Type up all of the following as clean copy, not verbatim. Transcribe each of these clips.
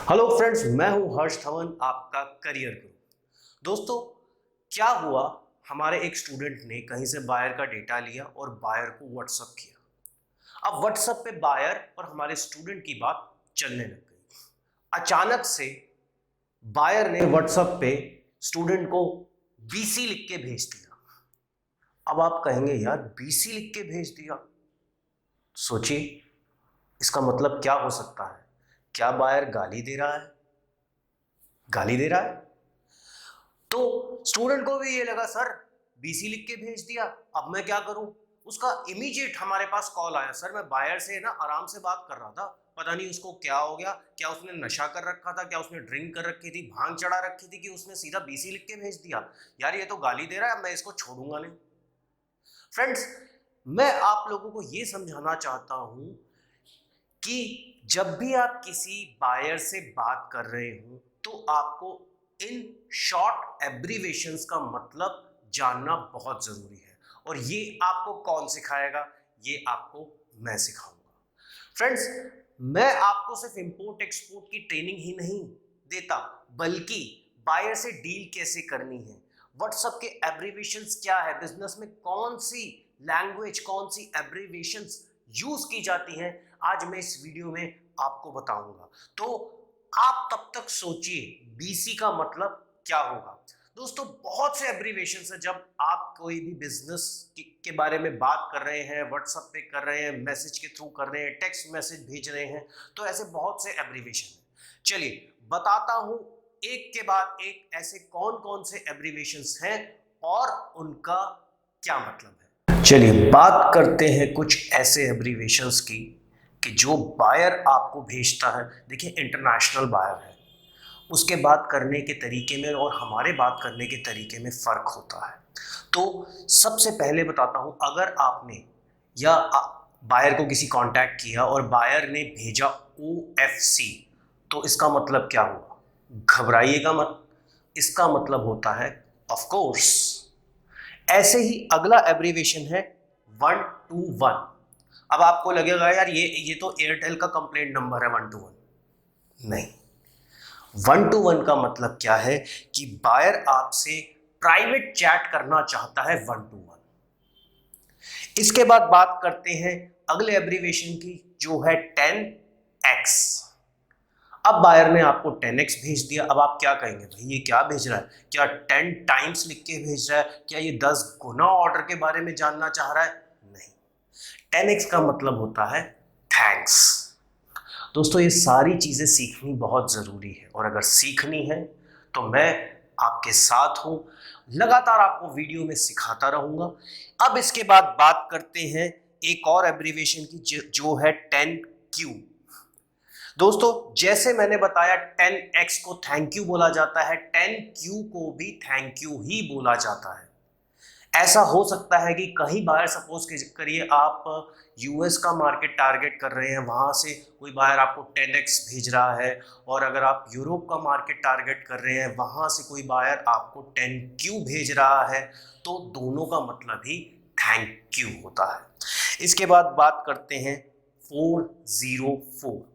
Hello friends, मैं हूं हर्ष धवन, आपका करियर गुरु। दोस्तों, क्या हुआ, हमारे एक स्टूडेंट ने कहीं से बायर का डेटा लिया और बायर को व्हाट्सअप किया। अब व्हाट्सअप पे बायर और हमारे स्टूडेंट की बात चलने लग गई। अचानक से बायर ने व्हाट्सअप पे स्टूडेंट को बीसी लिख के भेज दिया। अब आप कहेंगे, यार बीसी लिख के भेज दिया, सोचिए इसका मतलब क्या हो सकता है। क्या बायर गाली दे रहा है? गाली दे रहा है। तो स्टूडेंट को भी ये लगा, सर बीसी लिख के भेज दिया, अब मैं क्या करूं। उसका इमीडिएट हमारे पास कॉल आया, सर मैं बायर से ना आराम से बात कर रहा था, पता नहीं उसको क्या हो गया, क्या उसने नशा कर रखा था, क्या उसने ड्रिंक कर रखी थी, भांग चढ़ा रखी थी कि उसने सीधा बीसी लिख के भेज दिया। यार ये तो गाली दे रहा है, मैं इसको छोड़ूंगा नहीं। फ्रेंड्स, मैं आप लोगों को ये समझाना चाहता हूं कि जब भी आप किसी बायर से बात कर रहे हो तो आपको इन शॉर्ट एब्रीवेशंस का मतलब जानना बहुत जरूरी है। और ये आपको कौन सिखाएगा? ये आपको मैं सिखाऊंगा। फ्रेंड्स, मैं आपको सिर्फ इंपोर्ट एक्सपोर्ट की ट्रेनिंग ही नहीं देता, बल्कि बायर से डील कैसे करनी है, व्हाट्सएप के एब्रीवेशंस क्या है, बिजनेस में कौन सी लैंग्वेज, कौन सी एब्रीवेशंस यूज की जाती हैं, आज मैं इस वीडियो में आपको बताऊंगा। तो आप तब तक सोचिए बीसी का मतलब क्या होगा। दोस्तों, बहुत से एब्रीवेशंस है। जब आप कोई भी बिजनेस के बारे में बात कर रहे हैं, व्हाट्सएप पे कर रहे हैं, मैसेज के थ्रू कर रहे हैं, टेक्स्ट मैसेज भेज रहे हैं, तो ऐसे बहुत से एब्रीवेशन हैं। चलिए बताता हूं एक के बाद एक ऐसे कौन कौन से एब्रीवेशंस हैं और उनका क्या मतलब है। चलिए बात करते हैं कुछ ऐसे एब्रीवेशंस की कि जो बायर आपको भेजता है। देखिए, इंटरनेशनल बायर है, उसके बात करने के तरीके में और हमारे बात करने के तरीके में फ़र्क होता है। तो सबसे पहले बताता हूं, अगर आपने या बायर को किसी कांटेक्ट किया और बायर ने भेजा OFC, तो इसका मतलब क्या हुआ? घबराइएगा मत, इसका मतलब होता है ऑफ कोर्स। ऐसे ही अगला एब्रीवेशन है 121। अब आपको लगेगा, यार ये तो एयरटेल का कंप्लेंट नंबर है 121। नहीं, 121 का मतलब क्या है कि बायर आपसे प्राइवेट चैट करना चाहता है 121। इसके बाद बात करते हैं अगले एब्रीवेशन की, जो है 10x। अब बायर ने आपको 10x भेज दिया। अब आप क्या कहेंगे, भाई ये क्या भेज रहा है? क्या 10 टाइम्स लिख के भेज रहा है? क्या ये 10 गुना ऑर्डर के बारे में जानना चाह रहा है? नहीं, 10x का मतलब होता है थैंक्स। दोस्तों, ये सारी चीज़ें सीखनी बहुत ज़रूरी है, और अगर सीखनी है तो मैं आपके साथ हूं, लगातार आपको वीडियो में सिखाता रहूंगा। अब इसके बाद बात करते हैं एक और एब्रीवेशन की, जो है 10Q। दोस्तों, जैसे मैंने बताया 10x को थैंक यू बोला जाता है, 10Q को भी थैंक यू ही बोला जाता है। ऐसा हो सकता है कि कहीं बाहर, सपोज करिए आप यूएस का मार्केट टारगेट कर रहे हैं, वहां से कोई बाहर आपको 10x भेज रहा है, और अगर आप यूरोप का मार्केट टारगेट कर रहे हैं, वहां से कोई बाहर आपको 10Q भेज रहा है, तो दोनों का मतलब ही थैंक यू होता है। इसके बाद बात करते हैं 404।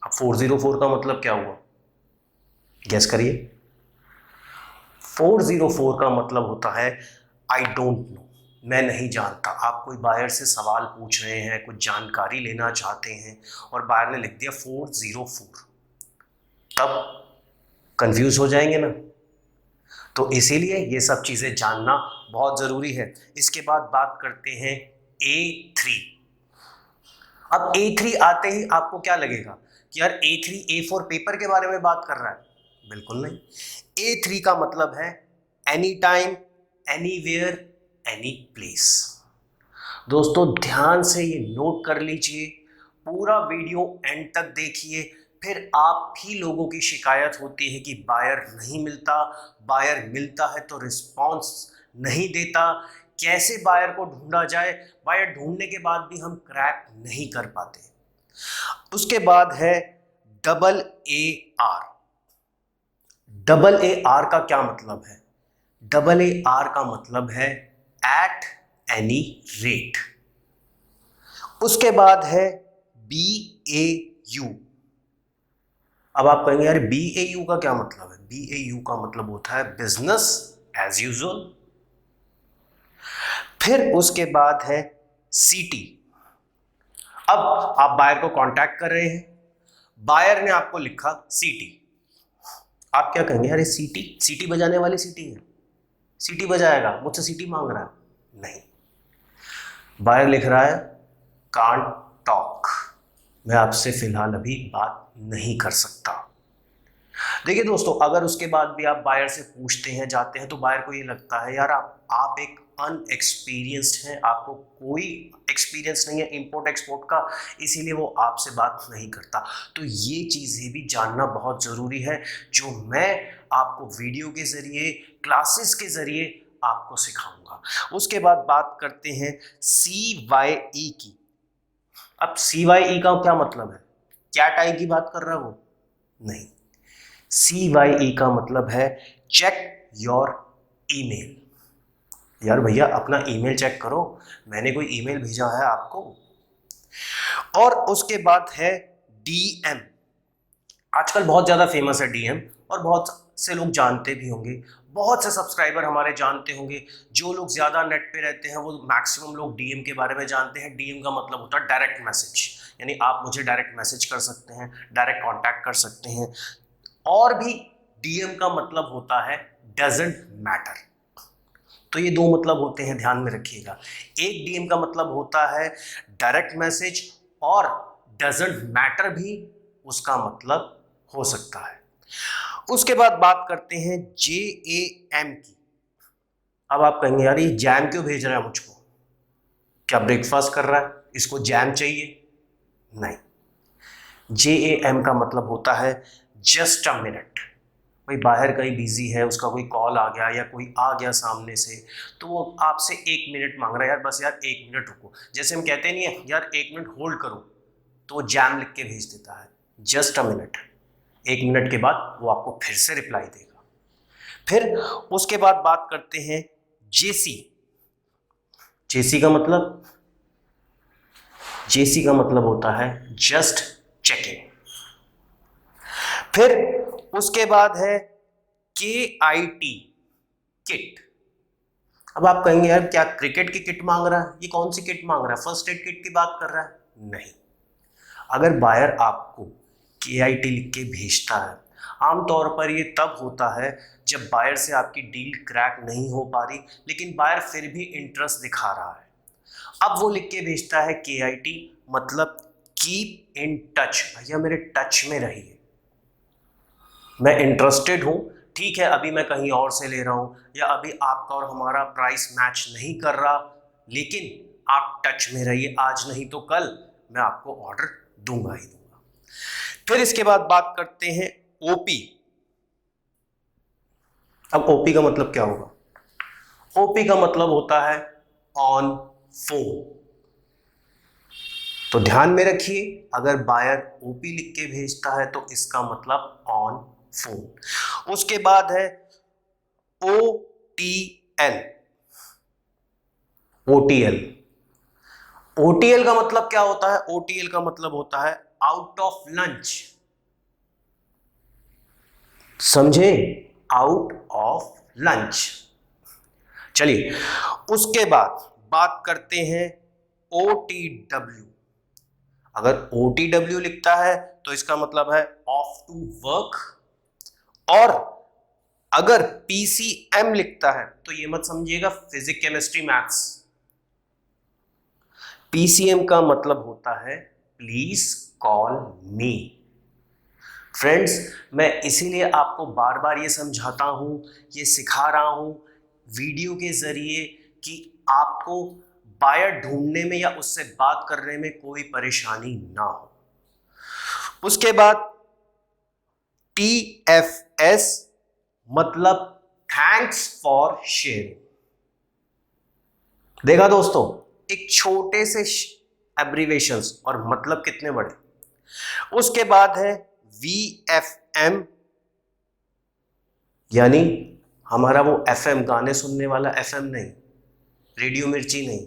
अब 404 का मतलब क्या हुआ, गेस करिए। 404 का मतलब होता है आई डोंट नो, मैं नहीं जानता। आप कोई बायर से सवाल पूछ रहे हैं, कुछ जानकारी लेना चाहते हैं, और बायर ने लिख दिया 404, तब कंफ्यूज हो जाएंगे ना। तो इसीलिए ये सब चीज़ें जानना बहुत ज़रूरी है। इसके बाद बात करते हैं A3। अब A3 आते ही आपको क्या लगेगा कि यार A3 A4 पेपर के बारे में बात कर रहा है? बिल्कुल नहीं। A3 का मतलब है any time, anywhere, any place. दोस्तों, ध्यान से ये नोट कर लीजिए, पूरा वीडियो एंड तक देखिए। फिर आप ही लोगों की शिकायत होती है कि बायर नहीं मिलता, बायर मिलता है तो रिस्पॉन्स नहीं देता, कैसे बायर को ढूंढा जाए, बायर ढूंढने के बाद भी हम क्रैक नहीं कर पाते। उसके बाद है AAR। AAR का क्या मतलब है? AAR का मतलब है एट एनी रेट। उसके बाद है BAU। अब आप कहेंगे यार BAU का क्या मतलब है? BAU का मतलब होता है बिजनेस एज यूजुअल। फिर उसके बाद है CT। अब आप बायर को कांटेक्ट कर रहे हैं, बायर ने आपको लिखा CT, आप क्या कहेंगे? अरे सीटी बजाने वाली सीटी है, सीटी बजाएगा, मुझसे सीटी मांग रहा है? नहीं, बायर लिख रहा है कांट टॉक, मैं आपसे फिलहाल अभी बात नहीं कर सकता। देखिए दोस्तों, अगर उसके बाद भी आप बायर से पूछते हैं, जाते हैं, तो बायर को ये लगता है यार आप एक अनएक्सपीरियंस्ड हैं, आपको कोई एक्सपीरियंस नहीं है इंपोर्ट एक्सपोर्ट का, इसीलिए वो आपसे बात नहीं करता। तो ये चीज़ें भी जानना बहुत ज़रूरी है, जो मैं आपको वीडियो के ज़रिए, क्लासेस के ज़रिए आपको सिखाऊंगा। उसके बाद बात करते हैं CYE की। अब CYE का क्या मतलब है? कैट आई की बात कर रहा है वो? नहीं, CYE का मतलब है चेक योर ईमेल। यार भैया अपना ईमेल चेक करो, मैंने कोई ईमेल भेजा है आपको? और उसके बाद है DM। आजकल बहुत ज़्यादा फेमस है DM, और बहुत से लोग जानते भी होंगे, बहुत से सब्सक्राइबर हमारे जानते होंगे। जो लोग ज़्यादा नेट पे रहते हैं वो मैक्सिमम लोग DM के बारे में जानते हैं। DM का मतलब होता है डायरेक्ट मैसेज, यानी आप मुझे डायरेक्ट मैसेज कर सकते हैं, डायरेक्ट कॉन्टैक्ट कर सकते हैं। और भी DM का मतलब होता है डजंट मैटर। तो ये दो मतलब होते हैं, ध्यान में रखिएगा। एक DM का मतलब होता है डायरेक्ट मैसेज, और डजंट मैटर भी उसका मतलब हो सकता है। उसके बाद बात करते हैं JAM की। अब आप कहेंगे यार ये जैम क्यों भेज रहा है मुझको? क्या ब्रेकफास्ट कर रहा है, इसको जैम चाहिए? नहीं, JAM का मतलब होता है जस्ट अ मिनट। भाई बाहर कहीं बिजी है, उसका कोई कॉल आ गया या कोई आ गया सामने से, तो वो आपसे 1 मिनट मांग रहा है, यार बस यार 1 मिनट रुको। जैसे हम कहते नहीं है यार 1 मिनट होल्ड करो, तो वो जैम लिख के भेज देता है, जस्ट अ मिनट। 1 मिनट के बाद वो आपको फिर से रिप्लाई देगा। फिर उसके बाद बात करते हैं JC। JC का मतलब, JC का मतलब होता है जस्ट चेकिंग। फिर उसके बाद है KIT, किट। अब आप कहेंगे यार क्या क्रिकेट की किट मांग रहा है? ये कौन सी किट मांग रहा है? फर्स्ट एड किट की बात कर रहा है? नहीं। अगर बायर आपको KIT लिख के भेजता है, आमतौर पर ये तब होता है जब बायर से आपकी डील क्रैक नहीं हो पा रही, लेकिन बायर फिर भी इंटरेस्ट दिखा रहा है। अब वो लिख के भेजता है KIT, मतलब कीप इन टच, भैया मेरे टच में रहिए, मैं इंटरेस्टेड हूँ, ठीक है अभी मैं कहीं और से ले रहा हूँ, या अभी आपका और हमारा प्राइस मैच नहीं कर रहा, लेकिन आप टच में रहिए, आज नहीं तो कल मैं आपको ऑर्डर दूंगा ही दूंगा। फिर इसके बाद बात करते हैं OP। अब OP का मतलब क्या होगा? OP का मतलब होता है ऑन फोन। तो ध्यान में रखिए, अगर बायर OP लिख के भेजता है तो इसका मतलब ऑन फोन। उसके बाद है OTL। OTL, OTL का मतलब क्या होता है? OTL का मतलब होता है आउट ऑफ लंच। समझे? Out of lunch. चलिए उसके बाद बात करते हैं OTW। अगर OTW लिखता है तो इसका मतलब है ऑफ टू वर्क, और अगर PCM लिखता है तो ये मत समझिएगा फिजिक्स केमिस्ट्री मैथ्स। PCM का मतलब होता है प्लीज कॉल मी। फ्रेंड्स, मैं इसीलिए आपको बार बार ये समझाता हूं, ये सिखा रहा हूं वीडियो के जरिए, कि आपको बायर ढूंढने में या उससे बात करने में कोई परेशानी ना हो। उसके बाद TFS, मतलब थैंक्स फॉर शेयरिंग। देखा दोस्तों, एक छोटे से एब्रीवेशंस और मतलब कितने बड़े। उसके बाद है VFM, यानी हमारा वो FM, गाने सुनने वाला FM नहीं, रेडियो मिर्ची नहीं।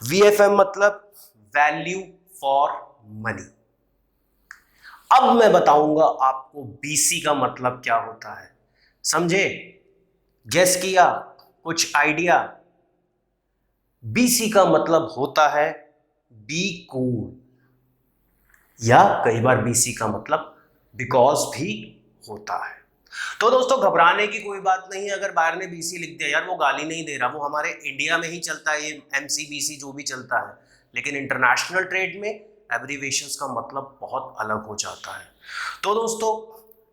VFM मतलब वैल्यू फॉर मनी। अब मैं बताऊंगा आपको बीसी का मतलब क्या होता है। समझे? गेस किया? कुछ आइडिया? बीसी का मतलब होता है बी कूल, या कई बार बीसी का मतलब बिकॉज भी होता है। तो दोस्तों घबराने की कोई बात नहीं है अगर बाहर ने बीसी लिख दिया, यार वो गाली नहीं दे रहा, वो हमारे इंडिया में ही चलता है ये एमसी बीसी जो भी चलता है, लेकिन इंटरनेशनल ट्रेड में एब्रीविएशंस का मतलब बहुत अलग हो जाता है। तो दोस्तों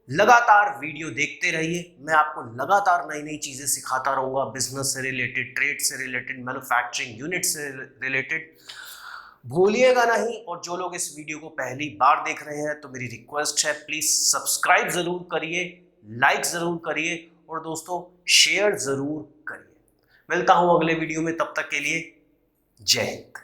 लगातार वीडियो देखते रहिए, मैं आपको लगातार नई नई चीजें सिखाता रहूंगा, बिजनेस से रिलेटेड, ट्रेड से रिलेटेड, मैन्युफैक्चरिंग यूनिट से रिलेटेड। भूलिएगा नहीं, और जो लोग इस वीडियो को पहली बार देख रहे हैं तो मेरी रिक्वेस्ट है प्लीज सब्सक्राइब जरूर करिए, लाइक जरूर करिए, और दोस्तों शेयर जरूर करिए। मिलता हूं अगले वीडियो में, तब तक के लिए जय हिंद।